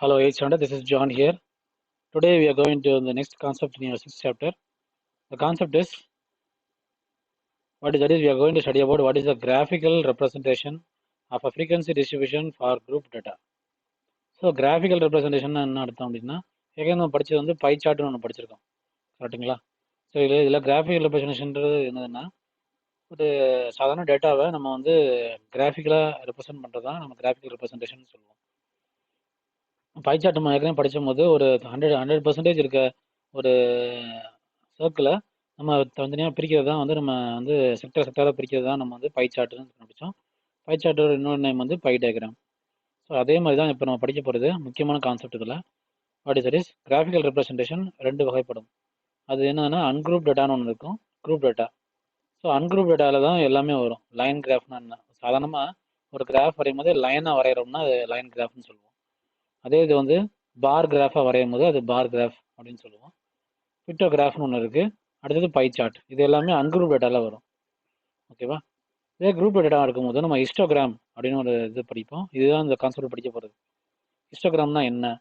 Hello 8th Std, this is John here. Today we are going to the next concept in your 6th chapter. The concept is, we are going to study about what is the graphical representation of a frequency distribution for group data. So graphical representation என்ன அர்த்தம் அப்படின்னா, ஏற்கனவே நம்ம படிச்சது வந்து by சார்ட்னு ஒன்று படிச்சிருக்கோம், கரெக்டுங்களா? ஸோ இதில் கிராஃபிக்கல் ரெப்ரசன்டேஷன்ன்றது என்னதுன்னா, ஒரு சாதாரண டேட்டாவை நம்ம வந்து கிராஃபிக்கலாக ரெப்ரசென்ட் பண்ணுறது தான் நம்ம கிராஃபிக்கல் ரெப்ரசன்டேஷன் சொல்லுவோம். பை சார்ட் நம்ம ஏற்கனவே படிச்சும் போது ஒரு 100% இருக்க ஒரு சர்க்கிளை நம்ம தனித்தனியாக பிரிக்கிறது தான் வந்து நம்ம வந்து செக்டராக பிரிக்கிறது தான் நம்ம வந்து பை சார்ட்டுன்னு படித்தோம். பை சார்ட்டோட இன்னொரு நேம் வந்து பை டயக்ராம். ஸோ அதே மாதிரி தான் இப்போ நம்ம படிக்க போகிறது முக்கியமான கான்செப்ட் இதில். What is that is graphical representation ரெண்டு வகைப்படும். அது என்னன்னா அன்குரூப் டேட்டான்னு ஒன்று இருக்கும், குரூப் டேட்டா. ஸோ அன்குரூப் டேட்டாவில் தான் எல்லாமே வரும். லைன் கிராஃப்னா என்ன, சாதாரணமாக ஒரு கிராஃப் வரையும் போது லைனாக வரைகிறோம்னா அது லைன் கிராஃப்னு சொல்லுவோம். அதே இது வந்து பார் கிராஃபாக வரையும் போது அது பார் கிராஃப் அப்படின்னு சொல்லுவோம். ஹிஸ்டோகிராஃப்னு ஒன்று இருக்குது. அடுத்தது பை சார்ட். இது எல்லாமே அன்குரூப் டேட்டாவில் வரும். ஓகேவா? இதே குரூப் டேட்டா இருக்கும்போது நம்ம ஹிஸ்டோகிராம் அப்படின்னு ஒரு இது படிப்போம். இதுதான் இந்த கான்செப்ட் படிக்க போகிறது. ஹிஸ்டோகிராம்னா என்ன?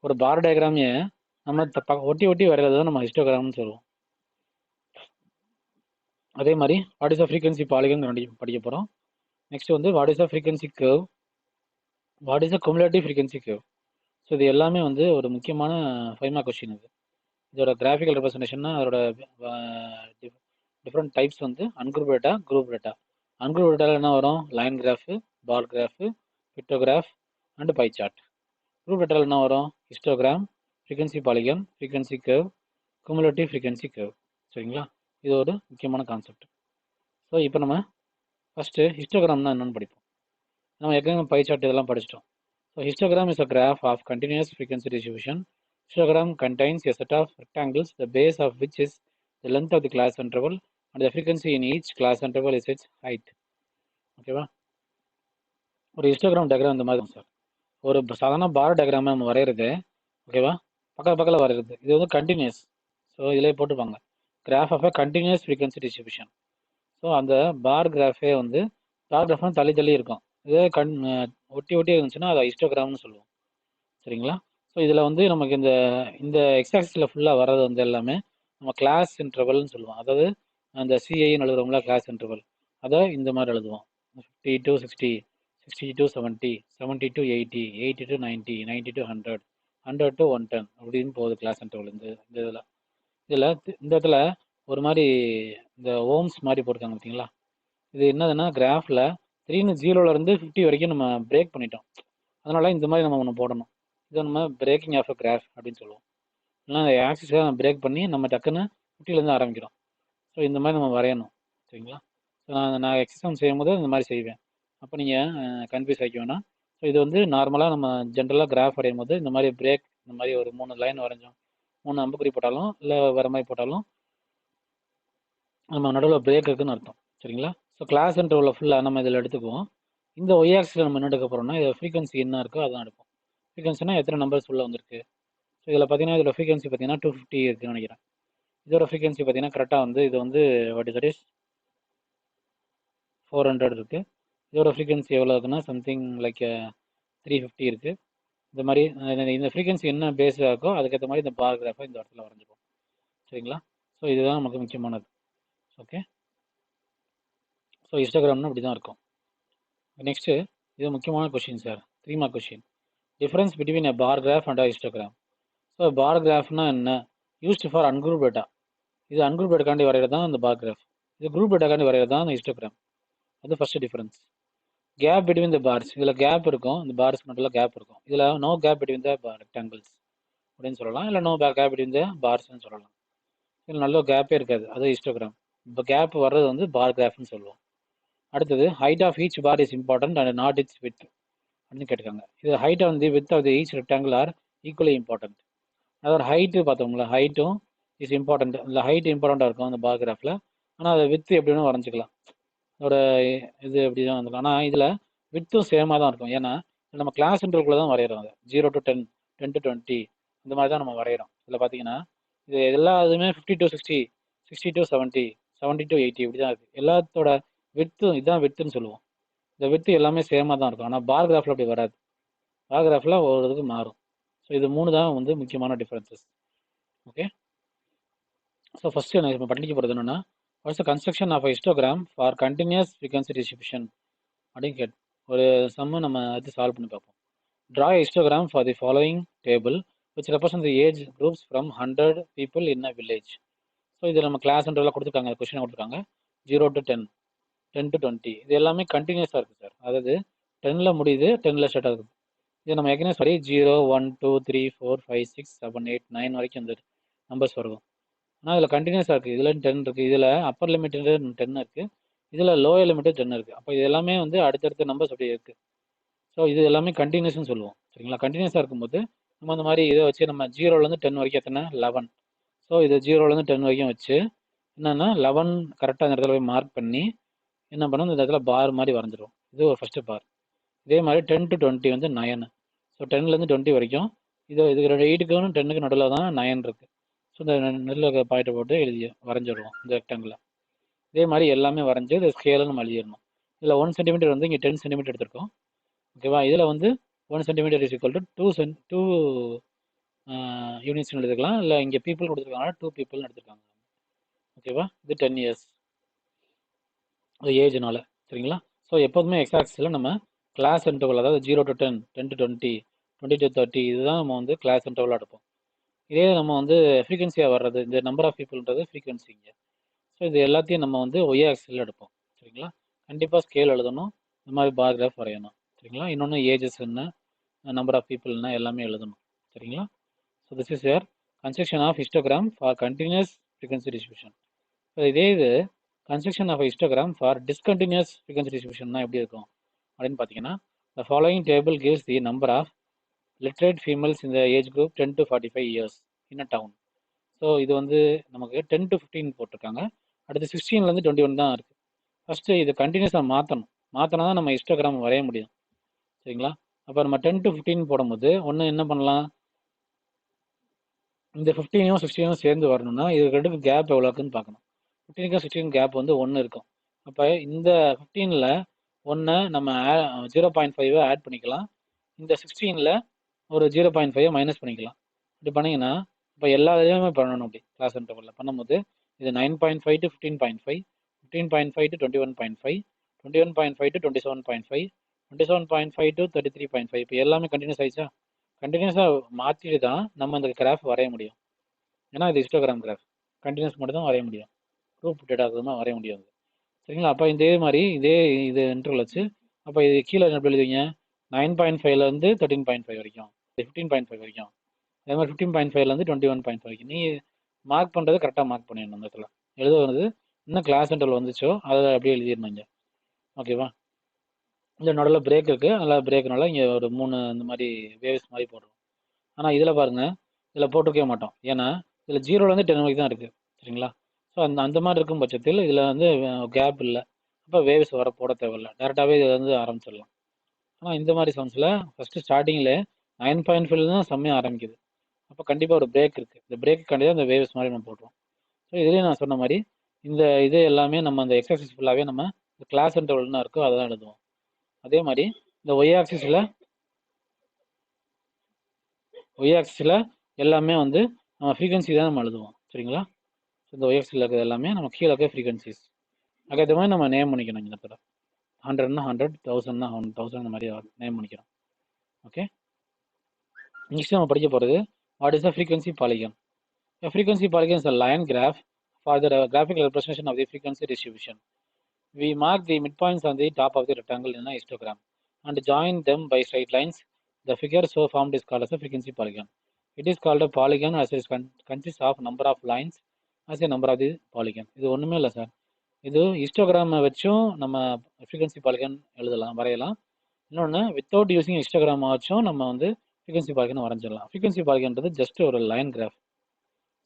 ஒரு பார் டயக்ராமே நம்ம ஒட்டி ஒட்டி வரைகிறது தான் நம்ம ஹிஸ்டோகிராம்னு சொல்லுவோம். அதே மாதிரி what is the frequency polygon படிக்க போகிறோம். நெக்ஸ்ட் வந்து what is the frequency curve, what is the cumulative frequency curve. So இது எல்லாமே வந்து ஒரு முக்கியமான 5 மார்க் கொஸ்டின். இதோட கிராஃபிக்கல் ரெப்ரசன்டேஷன்னா அதோட டிஃப்ரெண்ட் டைப்ஸ் வந்து ungrouped data, grouped data. Ungrouped டேட்டாவில் என்ன வரும்? Line graph, bar graph, pictograph and pie chart. Grouped டேட்டாவில் என்ன வரும்? Histogram, frequency polygon, frequency curve, cumulative frequency curve. சரிங்களா? இது ஒரு முக்கியமான கான்செப்ட். ஸோ இப்போ நம்ம ஃபஸ்ட்டு ஹிஸ்டோகிராம்னா என்னென்னு படிப்போம். நம்ம ஏற்கனவே பை சார்ட் இதெல்லாம் படிச்சிட்டோம். So histogram is a graph of continuous frequency distribution. Histogram contains a set of rectangles, the base of which is the length of the class interval and the frequency in each class interval is its height. ஓகேவா? ஒரு histogram diagram இந்த மாதிரி இருக்கும் sir. ஒரு சாதாரண பார் diagram நம்ம வரைகிறது, ஓகேவா, பக்கத்தில் வரைகிறது. இது வந்து கண்டினியூஸ். ஸோ இதில் போட்டுப்பாங்க graph of a continuous frequency distribution. So அந்த பார் கிராஃபே வந்து பார் கிராஃப்னு தள்ளி தள்ளி இருக்கும். இதே ஒட்டி ஒட்டி இருந்துச்சுன்னா அதை ஹிஸ்டோகிராம்னு சொல்லுவோம். சரிங்களா? ஸோ இதில் வந்து நமக்கு இந்த எக்ஸாக்சிஸில் ஃபுல்லாக வர்றது வந்து எல்லாமே நம்ம கிளாஸ் இன்டர்வல்னு சொல்லுவோம். அதாவது அந்த சிஐன்னு எழுதுறோம்ல, கிளாஸ் இன்டர்வல், அதை இந்த மாதிரி எழுதுவோம். 50 to 60, 60 to 70, 70 to 80, 80 to 90, 90 to 100, 100 to 110 அப்படின்னு போகுது கிளாஸ் இன்டர்வல். இதில் இந்த இடத்துல ஒரு மாதிரி இந்த ஓம்ஸ் மாதிரி போட்டிருக்காங்க பார்த்தீங்களா? இது என்னதுன்னா கிராஃபில் 0 50 வரைக்கும் நம்ம பிரேக் பண்ணிட்டோம். அதனால இந்த மாதிரி நம்ம ஒன்று போடணும். இதை நம்ம பிரேக்கிங் ஆஃப் அ கிராஃப் அப்படின்னு சொல்லுவோம். இல்லைனா அந்த ஆக்சிஸை பிரேக் பண்ணி நம்ம டக்குன்னு 50லேருந்து ஆரம்பிக்கிறோம். ஸோ இந்த மாதிரி நம்ம வரையணும். சரிங்களா? ஸோ நான் எக்ஸசைஸ் செய்யும் போது இந்த மாதிரி செய்வேன். அப்போ நீங்கள் கன்ஃபியூஸ் ஆகிக்க வேணாம். ஸோ இது வந்து நார்மலாக நம்ம ஜென்ரலாக கிராஃப் வரையும் போது இந்த மாதிரி பிரேக், இந்த மாதிரி ஒரு 3 லைன் வரைஞ்சோம், 3 அம்புக்குறி போட்டாலும் இல்லை வேறு மாதிரி போட்டாலும் நம்ம நடுவில் பிரேக் இருக்குதுன்னு அர்த்தம். சரிங்களா? ஸோ கிளாஸ் இன்டர்வலில் ஃபுல்லாக நம்ம இதில் எடுத்துக்குவோம். இந்த ஒய் ஆக்சிஸில் நம்ம என்ன எடுக்க போகிறோம்னா, இது ஃப்ரீக்வன்சி என்ன இருக்கோ அதான் எடுப்போம். ஃப்ரீக்வன்சினா எத்தனை நம்பர்ஸ் உள்ள வந்திருக்கு. ஸோ இதில் பார்த்தீங்கன்னா இதோட ஃப்ரீக்வன்சி பார்த்தீங்கன்னா 250 இருக்குன்னு நினைக்கிறேன். இதோட ஃப்ரீக்வன்சி பார்த்தீங்கன்னா கரெக்டாக வந்து இது வந்து வாட் இஸ் தட் இஸ் 400 இருக்குது. இதோட ஃப்ரீக்வன்சி எவ்வளோ இருக்குன்னா சம்திங் லைக் 350 இருக்குது. இந்த மாதிரி இந்த ஃப்ரீக்வன்சி என்ன பேஸாக இருக்கோ அதுக்கேற்ற மாதிரி இந்த பார் கிராஃபை இந்த இடத்துல வரைஞ்சிப்போம். சரிங்களா? ஸோ இதுதான் நமக்கு முக்கியமானது. ஓகே, ஸோ ஹிஸ்டோகிராம்னா இப்படி தான் இருக்கும். நெக்ஸ்ட்டு இது முக்கியமான question sir, 3 mark question. Difference between a bar graph and a histogram. So bar கிராஃப்னா என்ன? Used for ungroup data. இது அன்குரூப் டேட்டாக்காண்டி வரைகிறது தான் இந்த பார் கிராஃப். இது குரூப் டேட்டாக்காண்டி வரைகிறது தான் இந்த ஹிஸ்டோகிராம். அது first difference. Gap between the bars, இதில் கேப் இருக்கும், இந்த பார்ஸ் மட்டும் கேப் இருக்கும். இதில் no gap between the rectangles அப்படின்னு சொல்லலாம், இல்லை நோ கேப் பிட்வீன் த பார்ஸ்ன்னு சொல்லலாம். இதில் நல்ல கேப்பே இருக்காது, அது ஹிஸ்டோகிராம். இப்போ கேப் வர்றது வந்து பார் கிராஃப்னு சொல்லுவோம். அடுத்தது height of each bar is important and not its width அப்படின்னு கேட்டுக்காங்க. இது height of the width of the each rectangle are equally important. அதோட ஹைட்டு பார்த்தோம்ல, ஹைட்டும் இஸ் இம்பார்ட்டன்ட். இல்லை ஹைட் இம்பார்ட்டண்ட்டாக இருக்கும் அந்த பார் கிராஃபில். ஆனால் அதை வித்து எப்படி வேணும் வரைஞ்சிக்கலாம், அதோட இது எப்படி தான் வந்துக்கலாம். ஆனால் இதில் வித்தும் சேமாக தான் இருக்கும். ஏன்னா நம்ம கிளாஸ் இன்டர்வல்குள்ளே தான் வரைகிறோம். அது 0 to 10, 10 to 20 இந்த மாதிரி தான் நம்ம வரைகிறோம். இதில் பார்த்தீங்கன்னா இது எல்லாத்துமே 50 to 60, 60 to 70, 70 to 80 இப்படி தான் இருக்குது. எல்லாத்தோட வித்தும் இதுதான் வித்துன்னு சொல்லுவோம். இந்த வித்து எல்லாமே சேமாக தான் இருக்கும். ஆனால் பார் கிராஃபில் அப்படி வராது. பார் கிராஃபில் ஒரு இதுக்கு மாறும். ஸோ இது 3 தான் வந்து முக்கியமான டிஃபரன்சஸ். ஓகே. ஸோ ஃபஸ்ட்டு நான் இப்போ படிக்க போகிறது என்னென்னா, what's the construction of histogram for continuous frequency distribution அப்படின்னு ஒரு சம்மு நம்ம அது சால்வ் பண்ணி பார்ப்போம். Draw a histogram for the following table which represents the age groups from 100 people in a village. So இது நம்ம கிளாஸ் எல்லாம் கொடுத்துருக்காங்க, கொஸ்டின் கொடுத்துருக்காங்க 0 to 10, 10 to 20. இது எல்லாமே கண்டினியூஸாக இருக்குது சார். அதாவது 10ல் முடியுது, 10ல் ஸ்டார்ட் ஆகுது. இது நம்ம ஏற்கனவே சரி 0, 1, 2, 3, 4, 5, 6, 7, 8, 9 வரைக்கும் இந்த நம்பர்ஸ் வரும். ஆனால் இதில் கண்டினியூஸாக இருக்குது. இதில் 10 இருக்குது, இதில் அப்பர் லிமிட் 10 இருக்குது, இதில் லோயர் லிமிட் 10 இருக்குது. அப்போ இது எல்லாமே வந்து அடுத்தடுத்த நம்பர்ஸ் அப்படி இருக்குது. ஸோ இது எல்லாமே கண்டினியூஸ்னு சொல்லுவோம். சரிங்களா? கண்டினியூஸாக இருக்கும்போது நம்ம அந்த மாதிரி இதை வச்சு நம்ம 0லேருந்து 10 வரைக்கும் எத்தனை 11. ஸோ இது 0லேருந்து 10 வரைக்கும் வச்சு என்னென்னா 11 கரெக்டாக அந்த இடத்துல போய் மார்க் பண்ணி என்ன பண்ணணும், இந்த இடத்துல பார் மாதிரி வரைஞ்சிரும். இது ஒரு ஃபஸ்ட்டு பார். இதே மாதிரி 10 to 20 வந்து 9. ஸோ 10லேருந்து 20 வரைக்கும் இதுக்கு 8க்கும் 10க்கு நடுவில் தான் 9 இருக்குது. ஸோ இந்த நடுவில் பாயிண்ட்டை போட்டு வரைஞ்சிடுவோம் இந்த ரெக்டாங்கில். இதே மாதிரி எல்லாமே வரைஞ்சி இதை ஸ்கேலில் நம்ம எழுதிடணும். இதில் 1 சென்டிமீட்டர் வந்து இங்கே 10 சென்டிமீட்டர் எடுத்திருக்கோம். ஓகேவா? இதில் வந்து 1 சென்டிமீட்டர் இஸ் ஈக்குவல் டு 2 யூனிட்ஸ்னு எடுத்துக்கலாம். இல்லை இங்கே பீப்புள் கொடுத்துருக்காங்க, 2 பீப்புள்னு எடுத்துருக்காங்க. ஓகேவா? இது 10 இயர்ஸ் ஏஜ்னால. சரிங்களா? ஸோ எப்போதுமே எக்ஸாக்ஸில் நம்ம கிளாஸ் இன்டர்வல், அதாவது 0 to 10, 10 to 20, 20 to 30 இதுதான் நம்ம வந்து கிளாஸ் இன்டர்வலாக எடுப்போம். இதே நம்ம வந்து ஃப்ரீக்வன்சியாக வர்றது, இந்த நம்பர் ஆஃப் பீப்புள்ன்றது ஃப்ரீக்வன்சிங்க. ஸோ இது எல்லாத்தையும் நம்ம வந்து ஒய் ஆக்சிஸில் எடுப்போம். சரிங்களா? கண்டிப்பாக ஸ்கேல் எழுதணும், இந்த மாதிரி பார் கிராஃப் வரையணும். சரிங்களா? இன்னொன்று ஏஜஸ் என்ன, நம்பர் ஆஃப் பீப்புள்னா எல்லாமே எழுதணும். சரிங்களா? So this is your construction of histogram for continuous frequency distribution. So இதே இது construction of histogram for discontinuous frequency distribution எப்படி இருக்கும் அப்படின்னு பார்த்தீங்கன்னா, the following table gives the number of literate females இந்த age group 10 to 45 years in a town. So இது வந்து நமக்கு 10 to 15 போட்டிருக்காங்க. அடுத்து 16லேருந்து 21 தான் இருக்குது. ஃபஸ்ட்டு இது கண்டினியூஸாக மாற்றினா தான் நம்ம ஹிஸ்டோகிராம் வரைய முடியும். சரிங்களா? அப்போ நம்ம 10 to 15 போடும்போது ஒன்று என்ன பண்ணலாம், இந்த 15யும் 16யும் சேர்ந்து வரணும்னா இது ரெண்டுக்கும் கேப் எவ்வளோ இருக்குன்னு பார்க்கணும். 15க்கும் 16 கேப் வந்து 1 இருக்கும். அப்போ இந்த 15ல் 1 நம்ம 0.5 ஆட் பண்ணிக்கலாம். இந்த 16ல் ஒரு 0.5 மைனஸ் பண்ணிக்கலாம். இப்படி பண்ணிங்கன்னா இப்போ எல்லா இதுலையுமே பண்ணணும். அப்படி கிளாஸ் இன்டர்வலில் பண்ணும்போது இது 9.5 to 15.5, 15.5 to 21.5, 21.5 to 27.5, 27.5 to 33.5. இப்போ எல்லாமே கண்டினியூஸ் ஆயிடுச்சா? கண்டினியூஸாக மாற்றிட்டு தான் நம்ம இந்த கிராஃப் வரைய முடியும். ஏன்னா இது ஹிஸ்டோகிராம் கிராஃப், கண்டினியூஸ் மட்டும் தான் வரைய முடியும், ப்ரூஃப் டேட்டாதான் வரைய முடியாது. சரிங்களா? அப்போ இதே மாதிரி இது இன்டர்வல் வச்சு அப்போ இது கீழே எப்படி எழுதுவீங்க, 9.5லேருந்து 13.5 வரைக்கும், 15.5 வரைக்கும், அதே மாதிரி 15.5லேருந்து 21.5 வரைக்கும். நீ மார்க் பண்ணுறது கரெக்டாக மார்க் பண்ணிடணும். அந்த இடத்துல எழுதுவது இன்னும் கிளாஸ் இன்டர்வல் வந்துச்சோ அதை அப்படியே எழுதிடணும் இங்கே. ஓகேவா? இந்த நடுவில் பிரேக் இருக்குது, அதில் பிரேக்னால இங்கே ஒரு 3 இந்த மாதிரி வேவ்ஸ் மாதிரி போடுறோம். ஆனால் இதில் பாருங்கள், இதில் போட்டிருக்கவே மாட்டோம். ஏன்னா இதில் 0லேருந்து 10 வரைக்கும் தான் இருக்குது. சரிங்களா? ஸோ அந்த மாதிரி இருக்கும் பட்சத்தில் இதில் வந்து கேப் இல்லை. அப்போ வேவ்ஸ் வர போட தேவையில்லை, டேரெக்டாகவே இதில் வந்து ஆரம்பிச்சிடலாம். ஆனால் இந்த மாதிரி சவுண்ட்ஸில் ஃபஸ்ட்டு ஸ்டார்டிங்கில் 9.5 தான் செம்மையாக ஆரம்பிக்குது. அப்போ கண்டிப்பாக ஒரு பிரேக் இருக்குது. இந்த பிரேக் கண்டிப்பாக இந்த வேவ்ஸ் மாதிரி நம்ம போடுறோம். ஸோ இதுலேயும் நான் சொன்ன மாதிரி இந்த இது எல்லாமே நம்ம அந்த எக்ஸசைஸ் ஃபுல்லாகவே நம்ம இந்த கிளாஸ் இன்டர்வல்னா இருக்கோ அதை தான் எழுதுவோம். அதே மாதிரி இந்த ஒய் ஆக்சிஸில் எல்லாமே வந்து நம்ம ஃப்ரீக்வன்சி தான் நம்ம எழுதுவோம். சரிங்களா? இந்த ஒய் ஆக்சிஸில் இருக்கிறது எல்லாமே நம்ம கீழே இருக்க ஃப்ரீக்வன்சிஸ். அதுக்கேற்ற மாதிரி நம்ம நேம் பண்ணிக்கணும். இந்த இடத்துல 100னா 100, 1000னா 1000 இந்த மாதிரி நேம் பண்ணிக்கிறோம். ஓகே. நெக்ஸ்ட் நம்ம படிக்க போகிறது what is the frequency polygon. Frequency polygon is a line graph for the graphical representation of the frequency distribution. We mark the midpoints on the top of the rectangle in a histogram and join them by straight lines. The figure so formed is called as a frequency polygon. It is called a polygon as it consists of number of lines as a number of the polygon. இது ஒன்றுமே இல்லை sir. இது ஹிஸ்டோகிராமை வச்சும் நம்ம frequency polygon எழுதலாம், வரையலாம். இன்னொன்று without using ஹிஸ்டோகிராமை வச்சும் நம்ம வந்து ஃப்ரீக்வன்சி பாலிகன் வரைஞ்சிடலாம். ஃப்ரீக்வன்சி பாலிகன்றது ஜஸ்ட் ஒரு லைன் கிராஃப்.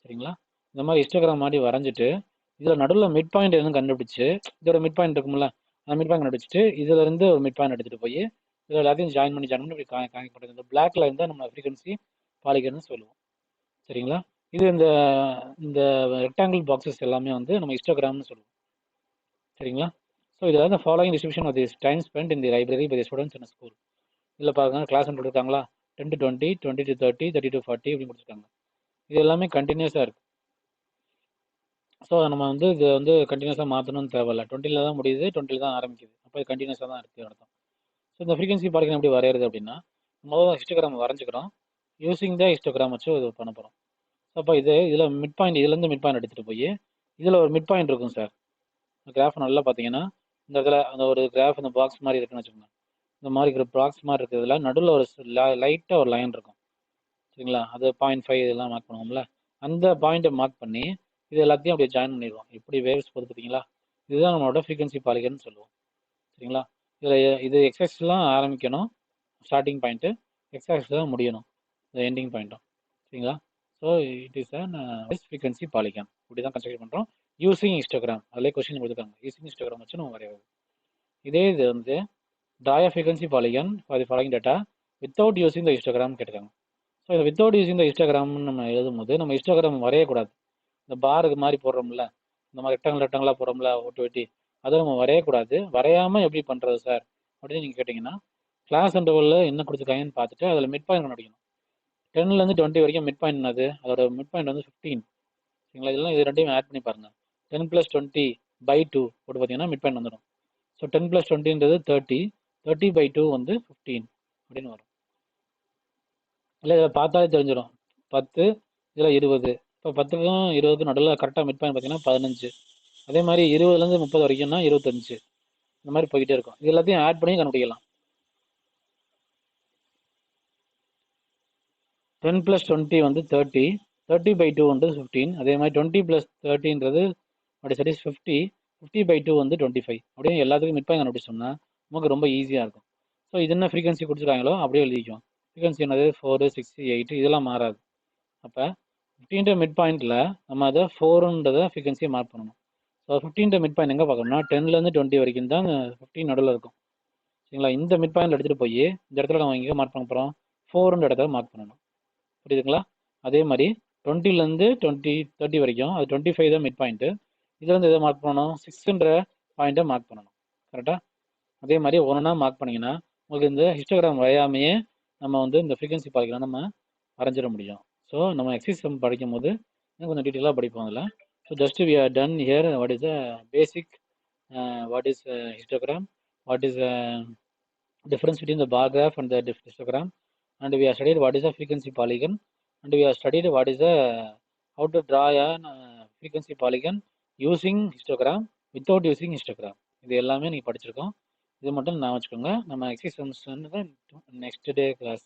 சரிங்களா? இந்த மாதிரி ஹிஸ்டோகிராம் மாதிரி வரைஞ்சிட்டு இதில் நடுவில் மிட் பாயிண்ட் எதுவும் கண்டுபிடிச்சு, இதோட மிட் பாயிண்ட் இருக்கும்ல, அந்த மிட் பாயிண்ட் கண்டுபிடிச்சிட்டு இதுல இருந்து ஒரு மிட் பாயிண்ட் எடுத்துகிட்டு போய் இதில் எல்லாத்தையும் ஜாயின் பண்ணி இப்படி காமிக்க போகிறது. இந்த பிளாக்ல இருந்தால் நம்ம ஃப்ரீக்வன்சி பாலிகன்னு சொல்லுவோம். சரிங்களா? இது இந்த ரெக்டாங்கிள் பாக்ஸஸ் எல்லாமே வந்து நம்ம ஹிஸ்டோகிராம்னு சொல்லுவோம். சரிங்களா? ஸோ இதில் தான் following distribution of the time spend in the library by the students in school. இதில் பாருங்க, கிளாஸ் கொடுத்துருக்காங்களா, 10 to 20, 20 to 30, 30 to 40 இப்படி கொடுத்துருக்காங்க. இது எல்லாமே கண்டினியூஸாக இருக்குது. ஸோ நம்ம வந்து இது வந்து கண்டினியூஸாக மாற்றணும்னு தேவையில்ல. 20ல் தான் முடியுது, 20ல் தான் ஆரம்பிக்குது. அப்போ இது கண்டினியூஸாக தான் இருக்குது அர்த்தம். ஸோ இந்த ஃப்ரீக்வன்சி பாலிகன் எப்படி வரைகிறது அப்படின்னா, முதல்ல ஹிஸ்டோகிராம் வரைஞ்சிக்கிறோம். யூஸிங் த ஹிஸ்டோகிராம் வச்சு இது பண்ண போகிறோம். அப்போ இதில் மிட் பாயிண்ட், இதுலேருந்து மிட் பாயிண்ட் எடுத்துகிட்டு போய் இதில் ஒரு மிட் பாயிண்ட் இருக்கும் சார். கிராஃப் நல்லா பார்த்தீங்கன்னா இந்த இடத்துல அந்த ஒரு கிராஃப் இந்த பாக்ஸ் மாதிரி இருக்குன்னு வச்சுக்கோங்க. இந்த மாதிரி இருக்கிற பாக்ஸ் மாதிரி இருக்கிறதுல நடுவில் ஒரு லைட்டாக ஒரு லைன் இருக்கும் சரிங்களா. அது 0.5 இதெல்லாம் மார்க் பண்ணுவோம்ல, அந்த பாயிண்ட்டை மார்க் பண்ணி இது எல்லாத்தையும் அப்படியே ஜாயின் பண்ணிடுவோம். எப்படி வேவ்ஸ் போகுது பார்த்தீங்களா, இதுதான் நம்மளோட ஃப்ரீக்வன்சி பாலிகன் சொல்லுவோம் சரிங்களா. இதில் இது எக்ஸாக்ஸ்லாம் ஆரம்பிக்கணும், ஸ்டார்டிங் பாயிண்ட்டு எக்ஸாக்ஸ் தான் முடியணும், இந்த எண்டிங் பாயிண்ட்டும் சரிங்களா. So it is an frequency polygon. இப்படி தான் கன்ஸ்ட்ரக்ட் பண்ணுறோம் யூஸிங் ஹிஸ்டோகிராம். அதிலே கொஸ்டின் கொடுத்துருக்காங்க, யூஸிங் ஹிஸ்டோகிராம் வச்சு நம்ம வரைவது. இதே இது வந்து draw a frequency polygon for the following data without using the histogram கேட்டிருக்காங்க. ஸோ இதை வித்தவுட் யூஸிங் த ஹிஸ்டோகிராம்னு நம்ம எழுதும்போது நம்ம ஹிஸ்டோகிராம் வரையக்கூடாது. இந்த பாருக்கு மாதிரி போடுறோம்ல, இந்த மாதிரி ரெக்டாங்கலாக போடுறோம்ல ஒட்டு வெட்டி, அதை நம்ம வரையக்கூடாது. வரையாமல் எப்படி பண்ணுறது சார் அப்படின்னு நீங்கள் கேட்டிங்கன்னா, கிளாஸ் இன்டர்வலில் என்ன கொடுத்துருக்காங்கன்னு பார்த்துட்டு அதில் மிட் பாயிண்ட் கண்டுபிடிக்கணும். 10லேருந்து 20 வரைக்கும் மிட் பாயிண்ட் என்னது, அதோட மிட் பாயிண்ட் வந்து 15 சரிங்களா. இதெல்லாம் இது ரெண்டையும் ஆட் பண்ணி பாருங்கள். 10 + 20/2 போட்டு பார்த்தீங்கன்னா மிட் பாயிண்ட் வந்துடும். ஸோ 10 + 20ன்றது 30, 30/2 வந்து 15 அப்படின்னு வரும். இல்லை இதில் பார்த்தாலே தெரிஞ்சிடும். 10, இதில் 20. இப்போ 10க்கும் 20க்கும் நடுவில் கரெக்டாக மிட் பாயிண்ட் பார்த்தீங்கன்னா 15. அதே மாதிரி 20லேருந்து 30 வரைக்கும்னா 25. இந்த மாதிரி போய்கிட்டே இருக்கும். இது எல்லாத்தையும் ஆட் பண்ணி கண்டுபிடிக்கலாம். 10 + 20 வந்து 30, 30/2 வந்து 15. அதே மாதிரி 20 + 30ன்றது சரி 50, 50/2 வந்து 25. அப்படின்னு எல்லாத்துக்கும் மிட் பாயிண்ட் கண்டுபிடிச்சோம்னா நமக்கு ரொம்ப ஈஸியாக இருக்கும். ஸோ இது என்ன ஃப்ரீக்வன்சி கொடுத்துருக்காங்களோ அப்படியே எழுதிக்கும். ஃப்ரீக்வன்சி என்னது 4, 6, 8 இதெல்லாம் மாறாது. அப்போ 15 மிட் பாயிண்ட்டில் நம்ம அதை 4ன்றதை ஃப்ரீக்வன்சியை மார்க் பண்ணணும். ஸோ 15 மிட் பாயிண்ட் எங்கே பார்க்கணும்னா 10லேருந்து 20 வரைக்கும் தான் 15 நடுவில் இருக்கும் சரிங்களா. இந்த மிட் பாயிண்ட் எடுத்துகிட்டு போய் இந்த இடத்துல நம்ம எங்கே மார்க் பண்ண போகிறோம், 4ன்ற இடத்துல மார்க் பண்ணணும். புரியுதுங்களா. அதே மாதிரி 20லேருந்து 30 வரைக்கும் அது 25 தான் மிட் பாயிண்ட்டு. இதுலேருந்து எதை மார்க் பண்ணணும், 6ன்ற பாயிண்ட்டை மார்க் பண்ணணும் கரெக்டாக. அதே மாதிரி ஒன்றா மார்க் பண்ணிங்கன்னா உங்களுக்கு இந்த ஹிஸ்டோகிராம் வரையாமையே நம்ம வந்து இந்த ஃப்ரீக்வன்சி பாலிகன் நம்ம வரைஞ்சிட முடியும். ஸோ நம்ம எக்ஸசைஸ் படிக்கும் போது இன்னும் கொஞ்சம் டீட்டெயிலாக படிப்போம் அதில். So just we are done here what is the basic, what is histogram, what is difference between the bar graph and the histogram, and we have studied what is a frequency polygon, and we have studied what is the how to draw a frequency polygon using histogram without using histogram. இது எல்லாமே நீங்கள் படிச்சிருக்கோம். இது மட்டும் நான் வச்சுக்கோங்க. நம்ம exercise வந்து நெக்ஸ்ட் டே கிளாஸ்,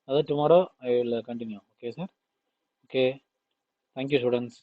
அதாவது tomorrow I will continue. Okay sir. Okay, thank you students.